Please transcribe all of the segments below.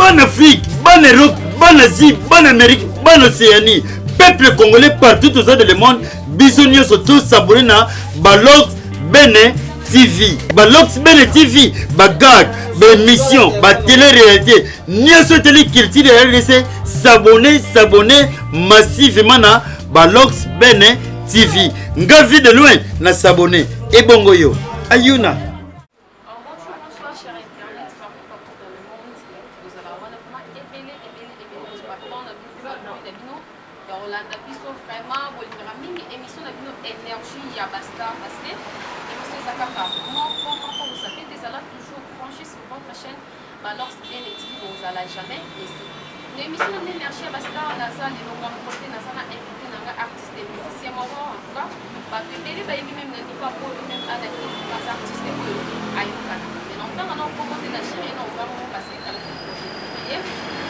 bonne Afrique, bonne Europe, bonne Asie, bonne Amérique, bonne Océanie. Peuple congolais partout aux autres le monde, bisognos surtout s'abonner à Balox Bene TV. Balox Bene TV, bagag, émission, télé-réalité. N'y souhaitez qu'il tire RDC, s'abonner massivement à Balox Bene TV. Ngavi de loin, na s'abonner. Et bongo yo. Ayuna. Jamais ici. L'émission d'énergie à Basta, la salle, les longs côté, la salle, invité dans artistes et musiciens, en tout cas, parce que les même ne dit pas pour même à des artistes et aïka. Mais longtemps, on a commenté la chérie, on va passer à la vie.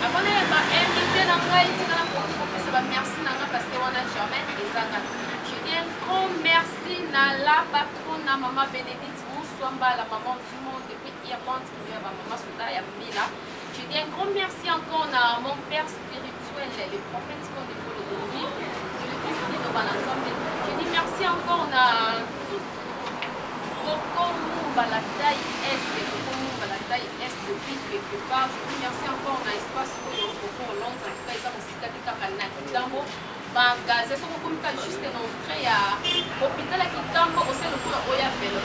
Avant de invité dans la Haïti, dans la ça va merci parce qu'on n'a jamais des agas. Je dis un grand merci à la patronne, à maman Bénédicte, Moussouamba, la maman du monde, depuis Irlande, qui est maman Souda et Mila. Je dis un grand merci encore à mon père spirituel, le prophète de Colodonie, le Christ de Banazambe. Je dis merci encore à Bokomu Balataï Est, depuis quelque part. Je dis merci encore à Espace Boko Hollande, en tout cas, ils ont aussi gagné Kakalina Kitambo. Bagazé, ce qu'on peut juste entrer à l'hôpital à Kitambo, au sein de Oya Velo,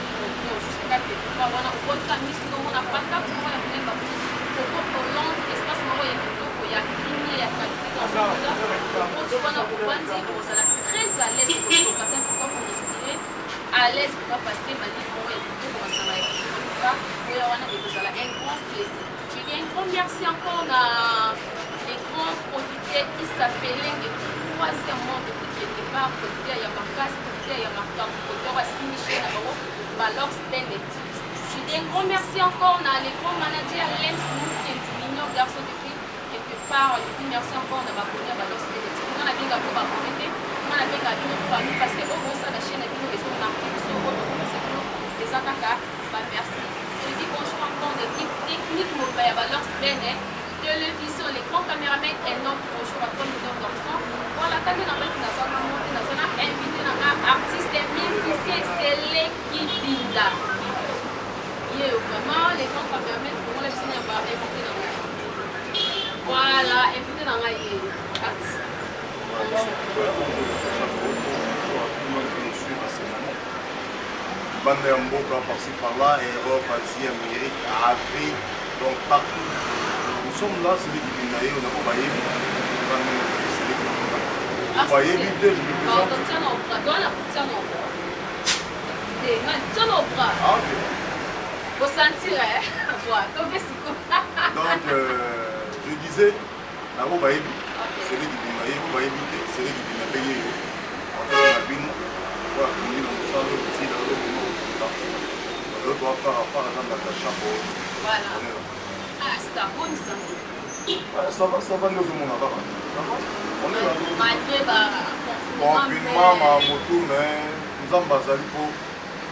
jusqu'à quelque part. On a un bon camis, on a pas de temps pour la Hollande, espace moro ya kitoko ya kimia ya qualité dans ce là on a obandi on a très à l'aise pour matin pour respirer à l'aise parce que mali moro ya kitoko ça va être ça et on a des choses là un grand plaisir. Je dis un grand merci encore à les grands producteurs qui s'appellent le troisième monde depuis quelque part producteur ya Marcas producteur ya Marcam producteur à Saint-Michel à Balox Bene. Je dis un grand merci encore à les grands managers Lens Moukent, garçon depuis quelque part. Je dis merci encore à Bakonia Balox Bene. On a bien gagné Bakonia, on a bien gagné notre famille parce que au ça la chaîne a bien les autres marqués, les autres les attaques. Merci. Je dis bonjour encore à l'équipe technique mobile Balox Bene, télévision, les grands caméramans énormes. Bonjour à tous les garçons. Voilà, quand on a invité un artiste et musicien, c'est l'équipe Binda. Vraiment, les gens qui permettent pour les signes à inviter dans la voilà, inviter dans la artiste. Bande de Mboka par-ci par-là, Europe, Asie, Amérique, Afrique, donc partout. Nous sommes là, c'est l'équipe Binda, on a pas baillé. Vous voyez, vite, je me présente. Tiens au bras, tiens au bras. Ah, ok. Vous sentirez, donc je disais, la robe à Ebi, c'est l'équipe de Maïe, vous voyez, c'est l'équipe de Maïe, en fait, on a vu nous, voilà, on dit dans le salon, aussi, dans le monde, on doit faire affaire à la chapeau. Voilà. Ah, c'est un bon sang. Ça va, nous sommes là-bas. On est là. Malgré confinement, ma moto, mais nous sommes basés pour.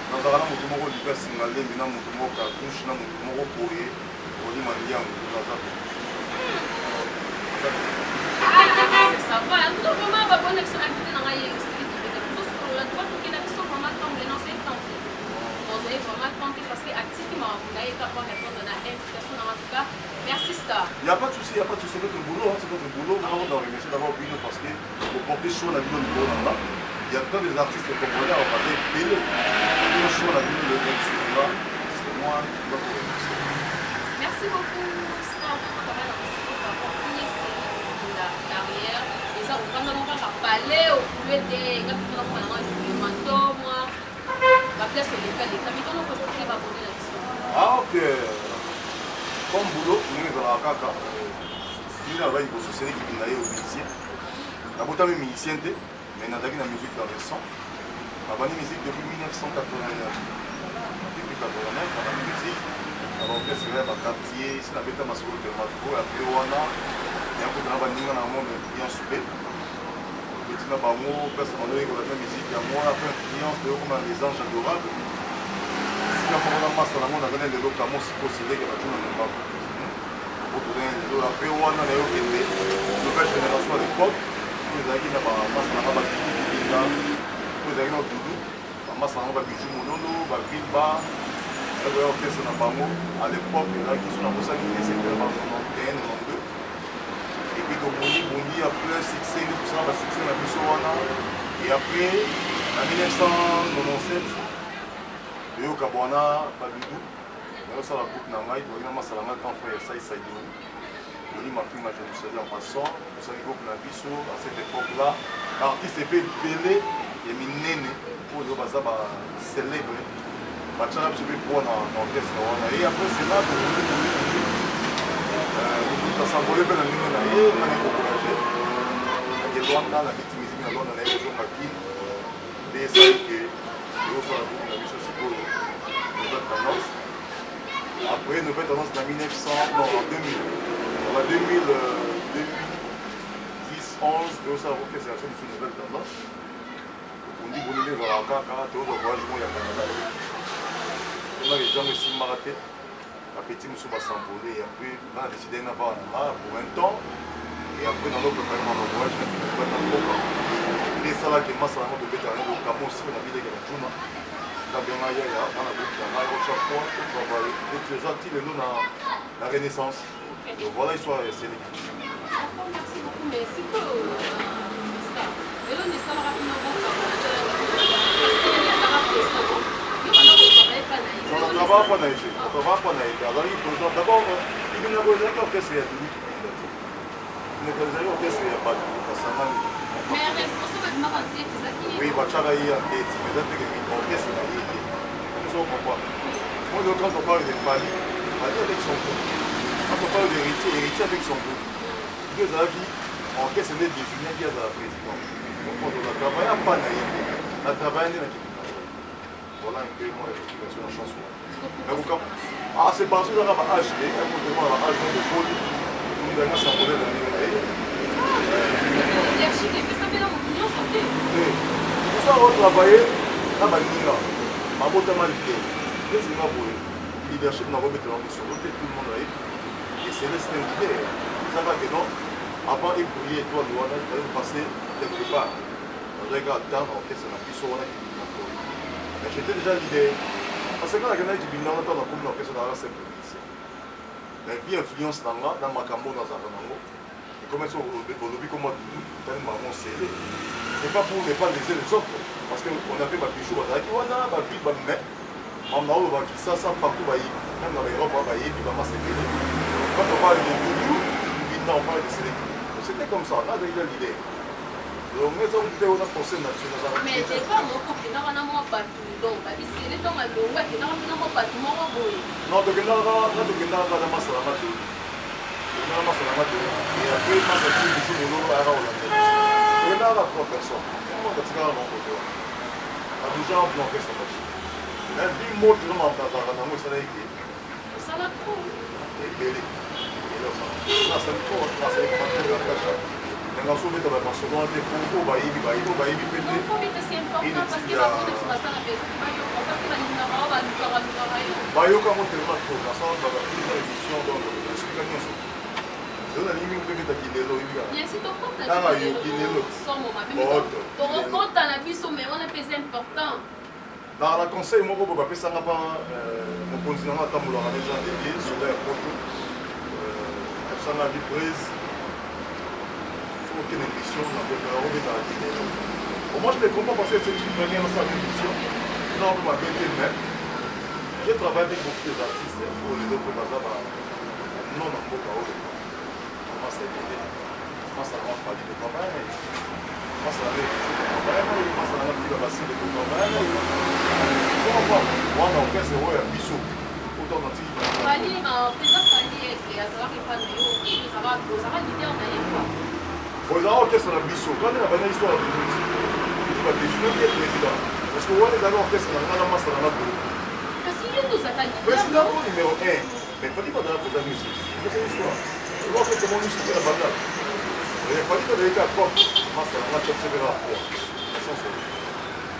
Nous avons un moto qui est signalé, nous avons un moto qui est touché, nous avons un moto qui est pour les manières de la zone. Ça va, nous avons vraiment une bonne activité dans la vie. Nous avons vraiment tenté parce que activement, vous n'avez pas répondre à l'invitation en tout cas. Merci Star. Il n'y a pas de souci, c'est votre boulot, c'est votre boulot. Nous avons remercié d'avoir vu nous parce que pour porter chaud la vidéo là. Il y a plein d'artistes congolais à parler télé. Pour chaud la vidéo le même sur là, c'est moi qui dois vous remercier. Merci beaucoup Star pour avoir accompagné la carrière. Et ça, on va parler au poulet des gars qui font le manteau, moi. La place est légale, les camions peuvent pas abonner là-dessus. Ah ok. Comme boulot, nous sommes à Kaka. Nous avons une société qui est au musicien. Nous avons un musicien, mais nous avons une musique dans le son. Nous avons une musique depuis 1989. Depuis 1989, nous avons une musique. Nous avons fait ce rêve à quartier. Si nous avons fait ma soirée de Matro, après Wana, il y a un peu de travail dans le monde bien soupé. Petit Nabango, personne n'a eu la même musique. Il y a moi, après influence de les anges adorables. Si nous avons un master dans le monde, nous avons des locaux qui sont possédés, qui sont dans le monde. après on a nouvelle génération à l'époque vous avez qui n'a pas masse na ba kibinga vous avez na dudu masse na ba bijou monono ba vimba et orchestre na bango à l'époque là qui sont na ça qui c'était en 91 92 et puis comme on dit après succès nous ça va succès na biso wana et après en 1997 yo kabwana ba dudu ça la coupe na ngai donc na masala ngai quand frère ça Saïdou Oli ma fille, je me suis dit en passant, vous savez que la biso à cette époque-là, l'artiste est belé et minéné pour le bazar célèbre. Bachana je vais pour dans l'orchestre et après c'est là que vous s'envolez bien la ligne là et on est encouragé. Il y a longtemps la petite musique là on a eu toujours qui des ça que yo ça la biso c'est pour nouvelle tendance. Après nouvelle tendance en 1900 non en 2000. En 2010, 11, ça a c'est une nouvelle tendance. On dit que vous allez voir un voyage au Canada. On a les gens aussi marathés. La petite monsieur va s'envoler et après, on a décidé d'avoir pour un temps. Et après, dans l'autre préparation de voyage, on va être en Copa. Et ça là, qui est masse à la mode de Bétaré, au Camo aussi, on a vu des gens qui ont la bien ailleurs, on a vu qu'il y a un chaque fois. Et tu es gentil, le nom la Renaissance. Donc voilà l'histoire de Céline. Merci beaucoup, mais c'est que ça. Et là, on est ça rapidement. On ne va pas naïver. On va pas naïver. Alors, d'abord, il y a un orchestre qui est tout. Il y a un orchestre qui est pas tout. Mais responsable en tête, c'est ça qui est. Oui, Bachara est en tête. Mais là, l'orchestre est en tête. Nous sommes pas. Moi, quand on parle de famille, famille avec son groupe. Quand on parle d'héritier, héritier avec son groupe. Deux avis, en caisse de Julien qui est la présidente. Donc on a travaillé à Panaï. On a travaillé à voilà un peu moi l'explication dans le sens où. Ah, c'est parce que on a un âge, un peu de moi, un âge de folie. Nous avons un symbole de l'année. Leadership, et ça fait la opinion santé. Tout ça, on travaille à Banina. Ma botte à Malité. Qu'est-ce qu'il m'a voulu? Leadership n'a pas été dans le sol. Tout le monde a eu. Et c'est le style d'idée. Ça va que non, avant de briller, toi, il fallait passer quelque part. On doit attendre que c'est la puissance qui mais j'étais déjà l'idée. Parce que quand on a dit que on a comme l'orchestre dans la simple. La vie influence dans ma cambo dans un rango. Et comme ça, au lobby, comme moi, tellement mon scellé. C'est pas pour ne pas laisser les autres. Parce qu'on a fait ma bichou, on a dit, on a ma vie, ma mère. On a eu ça partout, même dans l'Europe, on a eu des mamans séparées. Quand on parle de Doudou, on parle de Sénégal. C'était comme ça, on a déjà l'idée. Donc, nous avons forcé national. Mais des fois, on a compris, on a moins partout. Donc, c'est les temps à l'eau, on a moins partout, on a moins. Non, donc, on a masse à la mature. On a masse à la mature. Et après, on a fait des jours, on a on a 3 personnes. On a côté. On a déjà bloqué sa machine. On a 10 mots de l'homme en train de ça. Ça l'a trop. Et belé. Et là, ça me trouve, ça c'est comme un peu de cacha. Mais on a sauvé dans la personne, on a fait pour baïbi, pété. Non, c'est important parce que la route sur la salle à baisser. On passe la ligne à bas, on va Bayo comme on tellement trop, dans ça, dans la première édition, dans l'explication. C'est une ligne que tu as quitté l'eau. Bien sûr, on compte la ligne. On compte dans la vie, mais on a pesé important. Dans le conseil, moi, je ne peux pas mon continent à Tamoula, on a déjà dédié sur l'aéroport. Ça n'a vie prise. Aucune émission, on a fait la vidéo. Moi, je ne comprends pas parce que c'est une première émission. Non, on m'a bien mais j'ai travaillé avec beaucoup d'artistes pour les autres bazar. Non, non, pas moi, c'est l'idée. Moi, ça m'a fallu de travail. Moi, ça m'a fait moi, ça m'a fait passer de travail. Moi, on fait c'est un bisou. Autant d'antilles. Fali, président Fali, et à savoir qu'il parle de l'eau, ça va l'idée en ailleurs quoi. Vous avez orchestre dans le bisou. Quand on a une histoire de musique, il va déjeuner bien président. Parce que vous avez orchestre dans la masse dans la boue. Parce qu'il y a nous ça qualité. Président numéro 1. Mais il faut dire qu'on a la présidente musique. C'est une histoire. Je vois que c'est mon musique qui est la banale. Il faut dire qu'on a été à Pop. Masse dans la chef sévère.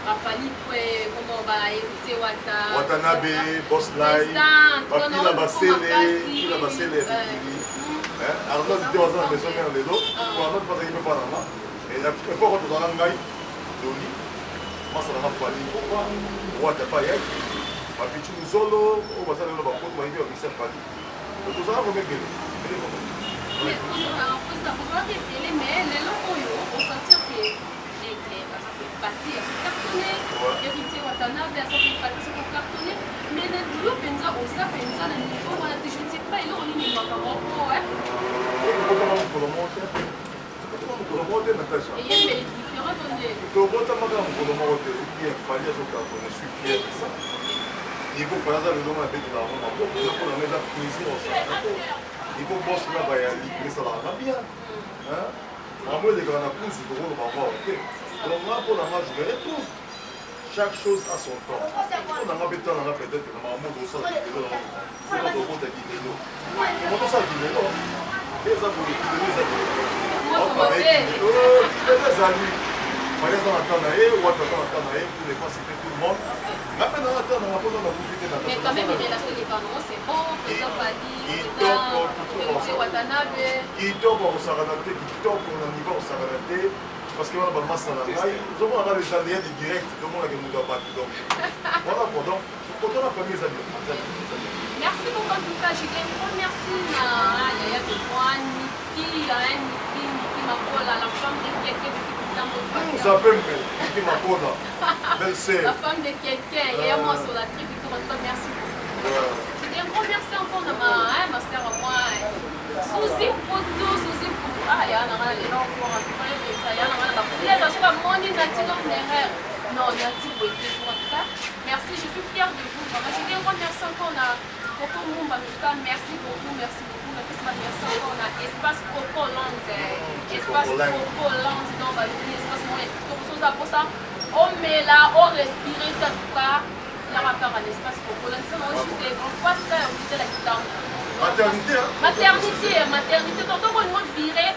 Afali comment va hériter Watanabe, Boss Live, Fila Basele, Alors là, tu vas dans la maison, les dos, pour un autre, pas qu'il ne peut pas là. Et la fois quand tu as un gars, Johnny, moi ça m'a fallu. Moi, tu n'as pas y aller. Ma petite solo, on va s'aller là-bas, on va y aller, ça fallu. Donc, ça va vous mettre. Mais on va révéler, mais les locaux, on sentir que les parties sont cartonnées, héritier Watanabe, elles sont parties cartonnées, mais les deux pensa au ça, pensa le niveau, on a déjà dit pas, et là on est niveau à Marocco, ouais. Et il y a des différents donnés. Il faut faire ça, le nom avec la main, il faut la mettre à cuisine au salon. Il faut bosser là, il y a l'hyper ça va bien. Moi, les grands pouces, je dois avoir. Donc là, pour la marche, je vais tout. Chaque chose a son temps. On a peut-être un maman de ça, c'est pas de compte à Guinélo. Comment ça, Guinélo? Et ça, pour les Guinélo, ça les amis. Par exemple, on a ou on a pour les faciliter tout le monde. Mais quand même, les relations des parents, c'est bon, président Fadi, président Watanabe. Qui tombe au Saranate, qui tombe au niveau au Saranate, parce qu'on a pas de masse à la maille. Nous avons les alliés directs, tout le monde a des moudons battus. Voilà, pendant la famille, les amis. Merci beaucoup, en tout cas, je dis un grand merci à Yaya de moi, Niki, ma la femme de quelqu'un qui ça peut me ma coda. La femme de quelqu'un, et moi sur la tribu, merci beaucoup. Je dis un grand merci encore à ma soeur à moi. Suzy Poto, Suzy Poto. Ah, il y a un énorme pour un peu de ça. Il y a un peu de ça. Moi, je suis non, merci beaucoup. Merci, je suis fière de vous. Je dis un grand merci encore à Coco Mumba. Merci beaucoup, merci beaucoup. Merci encore à Espace Coco Land. Espace Coco Land dans ma vie. Espace moyen. Pour ça, on met là, on respire tout cas. Il y a encore un espace Coco Land. C'est juste on passe là, on dit la guitare. Maternité. Tant qu'on nous virait.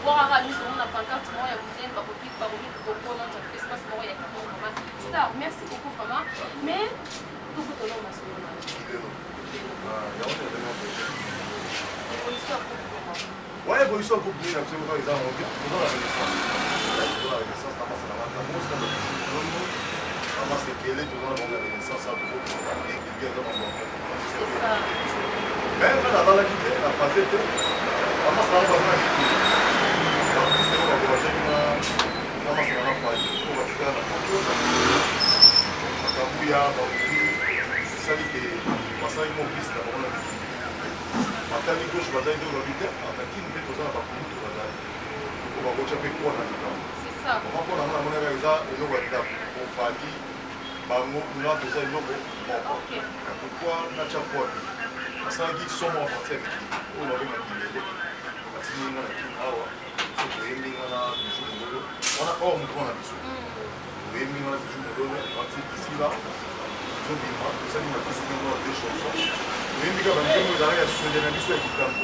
Voir à nous, on a pas carte, moi, il y a vous pas beaucoup, Coco Land, espace moyen. Star, merci beaucoup, vraiment. Mais, tout le monde m'a sauvé. Ouais, évolution pour bien, absolument, ils ont la renaissance. La renaissance, la renaissance, c'est ça. Mais dans la quitté, la facette, on va se matali gauche bazali nde olobi te ataki nde toza na bakulutu bazali bakotya mpe kwa na likambo mpona ngo namonaka eza eloko ya tape ofali bango nga toza eloko moko pourkoi natya kwapi asalaki somo a partir ya mikili oyo babenga bilele batininga na kini awa so toyembinga na biju mololo wana or moto wana biso toyembinga na biju mololo ati bisila zobima tosali na bisinga na de chanson toyembika banzembo ezalaka ya sondela biso ya kitambo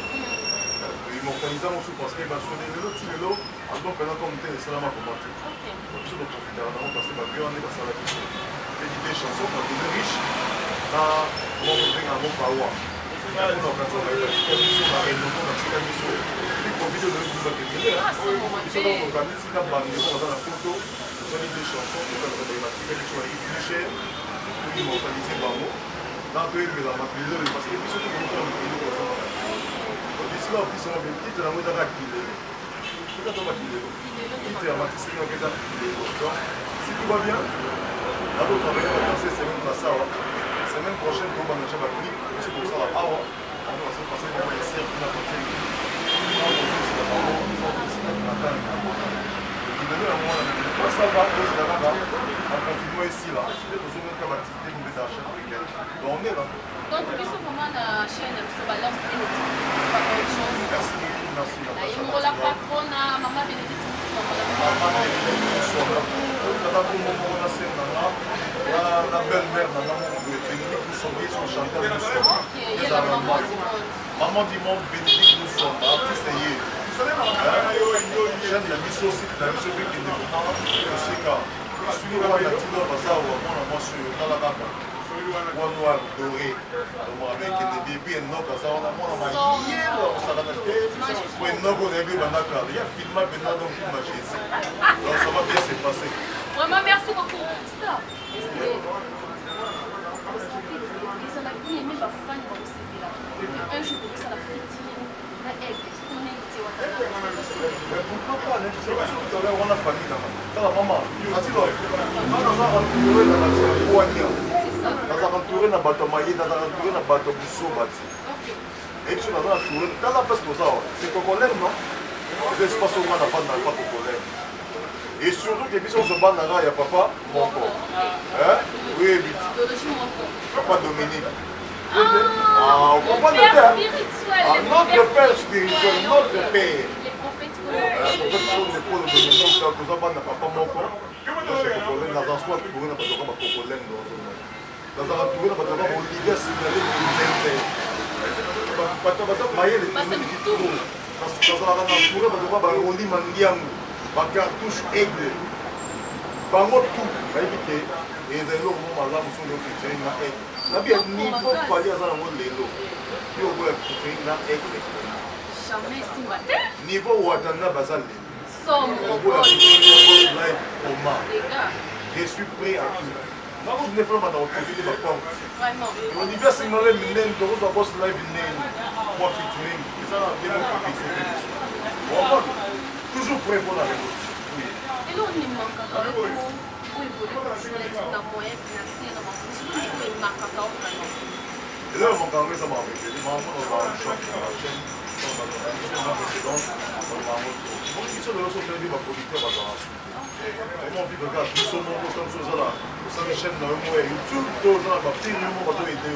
imortalisa mosu parce que basondela lelo ti lelo album mpena comme te esalama komate biso toprofitaka nango parce que babio wana nde basala biso edi de chanson badone riche na moko tobenga yango pawa mpona okanisa batika biso barenoko batika biso profite de biso bakekele biso donc okanisi na bandeko baza na poto tosali de chanson batika biso baipliche toimortalise bango na toyembela mapilelo parce que biso tokomokona mapilelo baza na option de titre yango ezaka kilelo soki to bakilelo titre ya matisiki yango eza kilelo donc si tout va bien nakotravaille badanse semaine basawa semaine prochaine tobandasha baclip biso kosala awa ano basepase bango eservi na kotieli aokosila bango kilelo yango wana basava ozela kaka baconfinement esila nde tozomeka baactivité kombeza chaîne africaine donc on est là. Donc, nous sommes vraiment la chaîne de ce balance et le Merci, merci. La patronne, Maman Bénédicte. Maman Bénédicte, la belle-mère, Maman Bénédicte, nous sommes chanteurs, nous sommes. Maman du monde, Bénédicte, nous sommes artistes et chaîne, il y a mis aussi, il y a mis ce qui est développement, c'est quand celui qui a dit dans le bazar, on a sur la carte. One noir doré, avec des bébés et nos casas, on a moins de Oui, non, on a vu Banaka. Il y a film maintenant, donc film à Jésus. Donc ça va bien se passer. Vraiment, merci beaucoup. Stop. Un jour, ça la fait la aide. Mais pourquoi pas, hein? C'est pas sûr que tu as une famille là-bas. T'as la maman. As-tu l'oeil? On a entouré dans la Poignard. On a entouré dans la Batomaïe, on a entouré dans la Batobousso. Et puis on a entouré dans la place pour ça. C'est congolais, non? L'espace où on n'a pas dans le congolais. Et surtout que si on se bat dans il y a papa, mon corps. Hein? Oui, vite. Papa Dominique. Ah, on comprend le terme. Notre père spirituel, notre père. Les prophètes bacartouche aigle bango tout bayebi te ezali eloko mo malamu soki ofeaturing na aigle nabi ya niveau pali aza nango lelo yo okoya featuring na aigle niveau watanda baza lelo okoya featuring live oma je suis prêt à tout nango tune fana banda koprofite bapango olivia simale minene tokozwa bos live nene mwa featuring eza na demokopese toujours prêt pour la révolution. Oui. Et là, on est manquant pour évoluer dans le moyen financier, dans le marquant. Et là, mon grand ça m'a fait. Maman, on va en choc dans la chaîne. On va dans la mission précédente. On va en moto. Mon mission de la société, ma producteur va dans la suite. Comment on vit, regarde, tout ce monde comme ça là. Ça me chaîne dans le moyen. YouTube, tout ça, ma petite numéro, va te aider.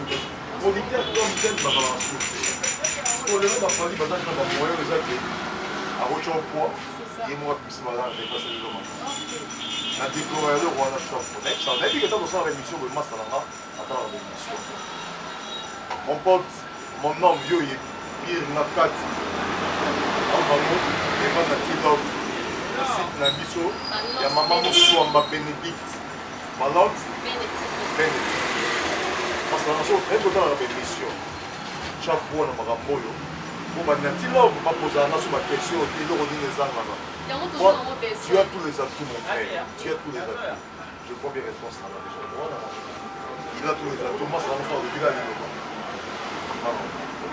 Producteur comme tel, va dans la suite. Pour les gens, ma famille, va dans le moyen, les actes. À votre poids, et moi, plus malade, je vais passer le moment. La décoration, on a choc. Ça a dit que dans la émission, le masque attends l'émission. Mon pote, mon nom, yo, il est Nakat. En Bango, il va dans Tilov. Le site Nabiso, il y a maman Moussouamba Bénédicte. Malade Bénédicte. Parce que nous sommes très dans l'émission. Chaque fois, on a un bon, tu as tous les atouts, mon frère. Tu as tous les atouts. Je crois bien réponse là déjà. Il a tous les atouts. Moi, ça va me faire depuis la ligne.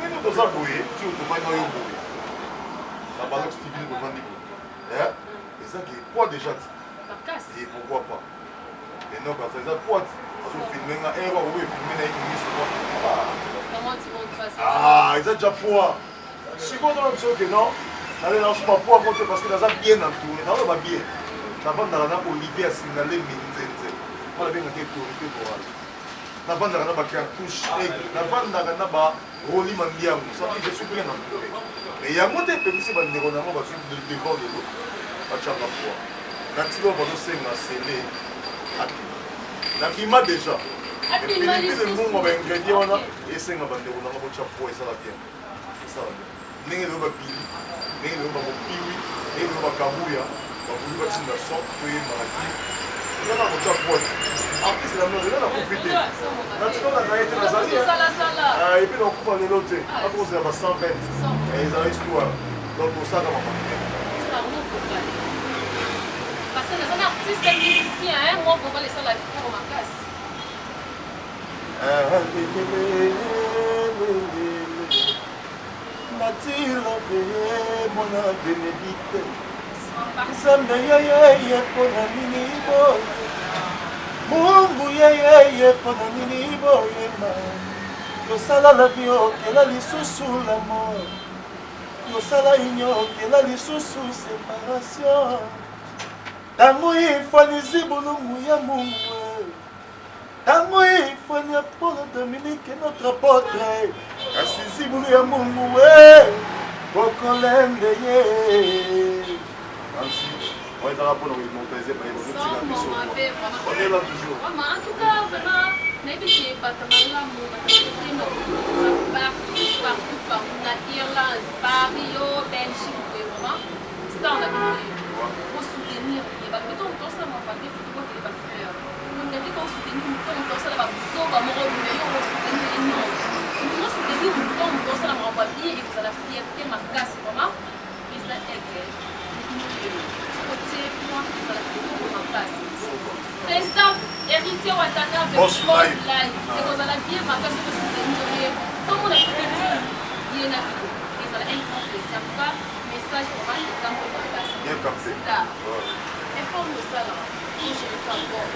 Mais nous, ça bouillé. Tu ne peux pas y aller. La balance TV ne peut pas dire. Et ça qui est quoi déjà? Et pourquoi pas? Et non, parce que ça quoi? Parce que filmer un héros, oui, filmer un héros. Ah, ils ont déjà poids. Si vous avez que non, n'allez pas pour compter parce que nous avons bien entouré. Nous avons bien. Nous avons Olivier à signaler Minzenze. Nous avons bien autorité pour elle. Nous avons cartouche aigle. Nous avons Roli Mandiam. Ça fait que je suis bien entouré. Mais il y a un monde qui est devant de l'eau. Pas de chapa pour. Natilo va nous faire scellé. Nakima déjà. Et puis le monde va ingrédient et c'est un bandé. On a un chapeau et ça va bien. Ça va bien. Ndenge loba pili, ndenge loba mopiwi, ndenge loba kabuya, bakuli batinda son toye maraki. Nga na kota pote. Artiste na mno, nga na profite. Na tino na na ete na zali. Et puis na kufa lelo te. Na kose ya ba 120. Et ils ont histoire. Donc pour ça na mama. Parce que les artistes et musiciens, moi on va laisser la vie pour ma place. Natilove mona Benedicte Nzambe yeye pona nini boye Mungu yeye pona nini boye ma Yosala la vie okela lisusu la mort Yosala inyo okela lisusu séparation Tango ifani zibulungu ya Mungu Tango ifani Apollo Dominique notre apôtre Kasi zibulu ya Mungu Bokolende ye Merci. On est là pour nous montrer on est là toujours. En tout cas, vraiment, n'habitez pas partout, Irlande, Paris, Belgique, vraiment. C'est dans la vie. Pour soutenir, il va me donner tout ça, mon papier, il faut qu'il va faire. Nous n'avons pas soutenu, nous avons tout ça, là, nous avons soutenir énorme. Nous avons soutenu, nous avons tout ça, là, mon papier, et vous avez la fierté, ma casse, vraiment. passe. Président héritier Ouattara avec Boss Live. Et vous allez bien marquer ce que c'est. Comme on a pu dire, il y en a beaucoup. Et vous allez un grand plaisir. En tout cas, message pour moi, le temps pour la passe. Bien capté. Informe-nous ça là. Je ne sais pas encore.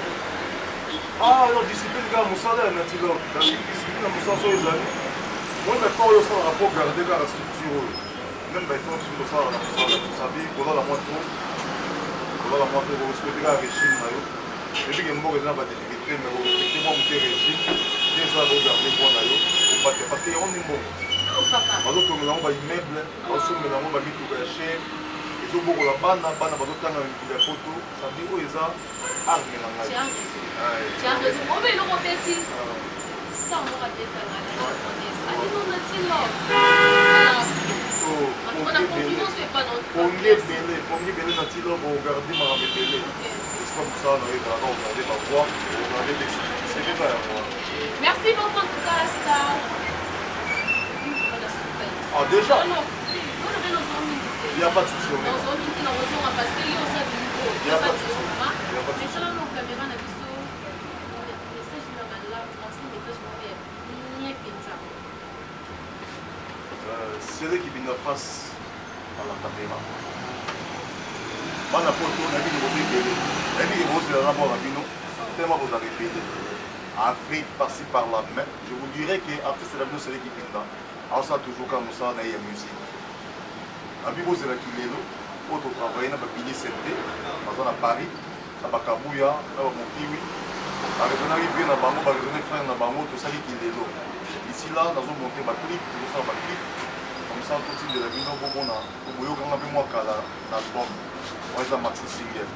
Ah, non, discipline kaka mosala ya natilo discipline ya mosala so ezali moi d'accord oyo osalaka mpo garde kaka structure oyo même baeffort soki osala na mosala tosabi kolala mwa to korespecte kaka régime na yo ebike mboka eza na badifficulté mais korespecte mwa moke régime nde esala kogarde mpo na yo opate parce yango ndi mbongo bazotongela yango baimmeuble bazosomela yango bamituka ya chere ezobokola bana bazotanga na mikili ya poto sabi oyo eza arme na ngai pongi ebele na tilo bogarde makambo ebele espa mosala na yo ezalaka kogarde bavoi kogarde sekeka yango merci beaucoup en tout cas Star. Ah déjà il n'y a pas de souci. C'est là qui vient face à la caméra. Bana poto na bino bobekele. Na bino bozela na bo rabino. Tellement vous avez payé. Afrique par-ci par-là. Mais je vous dirais que artiste la bino c'est l'équipe là. Alors ça toujours comme ça na ya musique. Abi bozela kilelo oto travailler na babili sente baza na Paris na bakabuya na bamokiwi baresonaki vie na bango baresone frère na bango tosali kilelo ici là nazomonte baclip tozosala baclip comme ça totindela bino bomona boyokanga mpe mwa kala na album oyo eza maxi single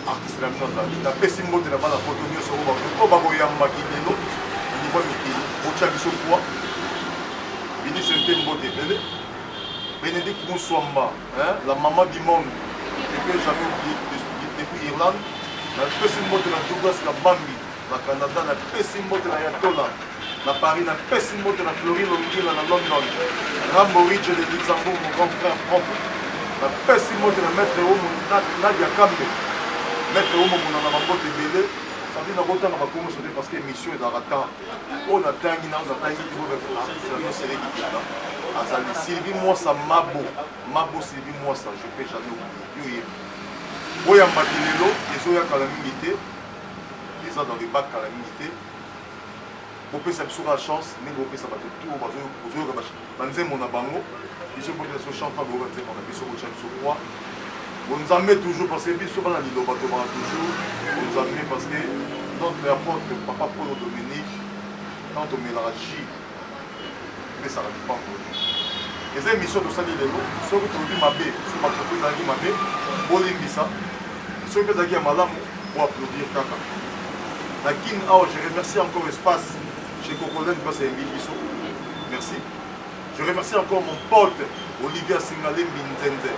artiste na bino azali napesi mbote na bana poto nyonso oyo bakoyamba kilelo na niveau ya mikili otya biso poa bini sente mbote ebele Bénédicte Moussouamba, la maman du monde, que jamais oublié depuis Irlande, la personne de la Douglas Kabambi, la Canada, la personne de la Yatola, la Paris, la personne de la Floride, la London, Ramboridge de Luxembourg, mon grand frère propre, la personne de la maître Omo, Nadia Kambe, maître Omo, mon amabote Bélé, ça dit dans autant de ma communauté parce que l'émission est dans le temps. On a tangué, on a tangué, c'est l'équipe là. Azali Sylvie Mwassa Mabo Sylvie Mwassa je peux jamais oublier Oya Makilelo ezoya calamité eza dans les bacs calamité opesa biso la chance ndenge opesa bato tout bazoyoka banzembo na bango biso kopesa so chante bango banzembo na biso kotia biso kwa bonzambe toujours parce que biso bana liloba tobana toujours bonzambe parce que notre apôtre papa Paul Dominique quand on mélange mais ça ne dépend pas. Les émissions de Sali Lelo, ceux qui ont dit ma baie, ceux qui ont dit ma baie, Bolimbisa, ceux qui ont dit Malam pour applaudir Kaka. La King Ao, je remercie encore l'espace chez Cocolen parce que c'est Bisso. Merci. Je remercie encore mon pote Olivier Singale Mbinzenze,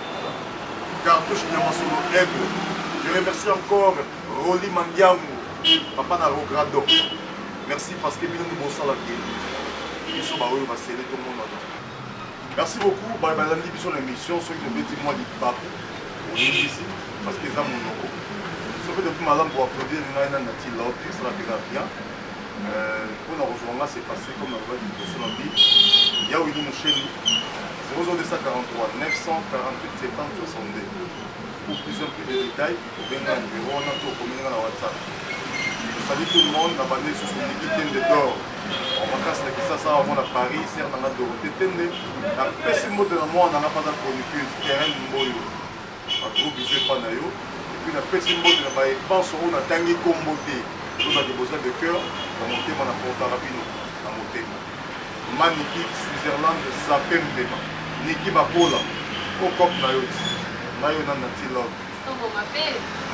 Cartouche Niamasolo Aigle. Je remercie encore Roli Mandiamou, Papa Naro Grado. Merci parce que nous nous bossons la gueule. Merci beaucoup. Balandi sur l'émission, ceux qui ont dit moi du pape, ici, parce que c'est mon logo. Ce que depuis madame pour applaudir, il y a un natif là, ça va bien. Pour nous rejoindre, c'est passé comme on va dire sur la vie. Il y a eu une chaîne 0243 948 70 62. Pour plusieurs plus de détails, vous venez à un numéro, on a tout communiqué dans WhatsApp. Je salue tout le monde, abonné sur son équipe d'or. On va casser la question ça avant à Paris, c'est dans la Dorothée Tende. La personne de la moi, on n'a pas de chroniqueuse, terrain de Moyo. Un groupe de jeux Panayo. Et puis la personne de la Baye, pense qu'on a tangué comboté. On a des besoins de cœur, on a monté mon apporte rapide, on a monté. Maniki, Switzerland, Zapembe, Niki Bapola, Kokop Nayo, Nayo Nanati Love.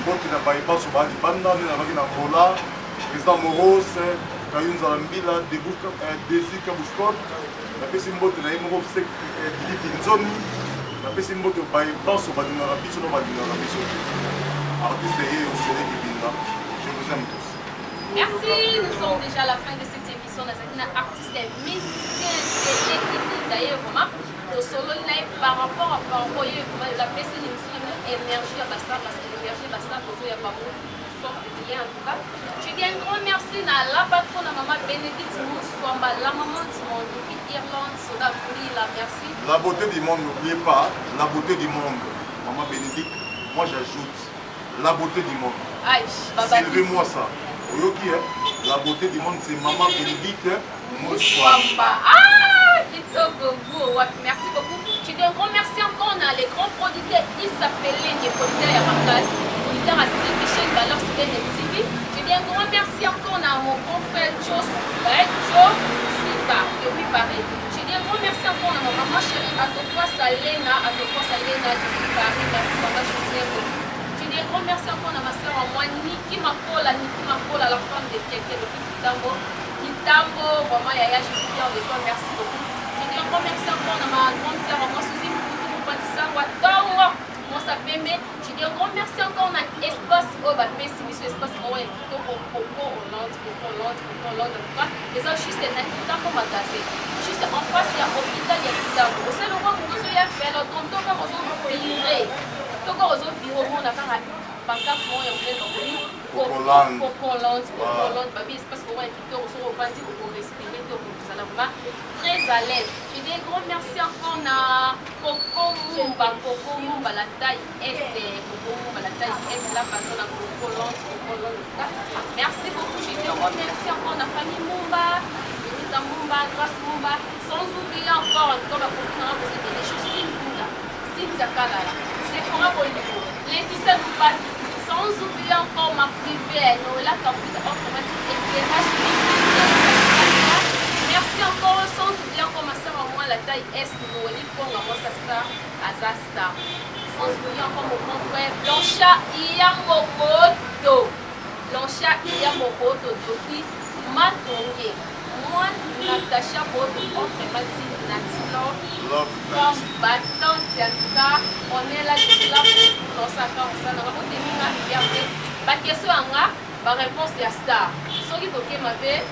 Mbote na Baye, pense qu'on a des bandes, on a des Angola, président Moros. Kayun Zalambila, Desi Kabushkot, la personne de la Moro Sek, Dili Nzomi, la personne de Baye Banso Badinarabi, sur le Badinarabi, artiste et au soleil du Binda. Je vous aime tous. Merci, nous sommes déjà à la fin de cette émission. Nous sommes artistes et musiciens, c'est l'équipe d'ailleurs, vraiment. solo par rapport à la personne énergie à Basta, parce que l'énergie Basta, il y a pas beaucoup. En tout cas, je dis un grand merci à la patronne, à maman Bénédicte Moussouamba, la maman du monde, depuis Irlande, Soda Kouli, la merci. La beauté du monde, n'oubliez pas, la beauté du monde. Maman Bénédicte, moi j'ajoute la beauté du monde. Sylvez-moi ça. Oyoki, la beauté du monde, c'est maman Bénédicte Moussouamba. Ah, Victor Gogo, merci beaucoup. Je dis un grand merci encore à les grands producteurs, ils s'appellent les producteurs à ma place. À Michel Valor TV. Je dis un grand merci encore à mon confrère Joe Sika, et oui pareil. Je dis un grand merci encore à ma maman chérie, à toi Salena depuis Paris, merci maman, je vous aime beaucoup. Je dis un grand merci encore à ma soeur à moi, Niki Makola, la femme de Kéké depuis Kitambo, vraiment Yaya, je suis fière de toi, merci beaucoup. Je dis un grand merci encore à ma grande soeur à moi, Suzy Moutou, Patissa, Watongo. Moi ça permet, je dis un grand merci encore à espace au Bapé, si monsieur espace moi et tout pour Hollande, en tout cas, les gens juste un peu magasin. Juste en face, il y a l'hôpital, il y a tout ça. Au sein de moi, vous avez fait le temps, tout comme vous avez viré. Tout comme vous avez viré, on a fait un pancarte, moi et on vient pour Hollande, Babi, espace pour moi et tout, on se revendique pour respirer, tout ça là, très à l'aise. Je dis un grand merci encore à Coco Mumba, la taille S, la taille S, la patronne à Coco Hollande. Merci beaucoup, je dis un grand merci encore à la famille Mumba, Grâce Mumba, sans oublier encore, comme la copine, vous êtes des choses qui nous Cynthia Kalala, Sephora Bolivou, Laetitia Loupati, sans oublier encore ma privée, Noëlla Caputa, automatique, éclairage, merci encore, sans oublier encore ma soeur à moi, la taille S, Noëlla Ponga, Mossasta, Azasta. Sans oublier encore mon grand frère, Blancha Iyamokoto. Blancha Iyamokoto, Doki, Matonge. Moi, Natacha Bodo, entre Matine, Natilo, comme battante, en tout cas, on est là, je suis là pour ça, comme ça, on va vous donner une réponse à Star. Ce qui est OK, ma belle.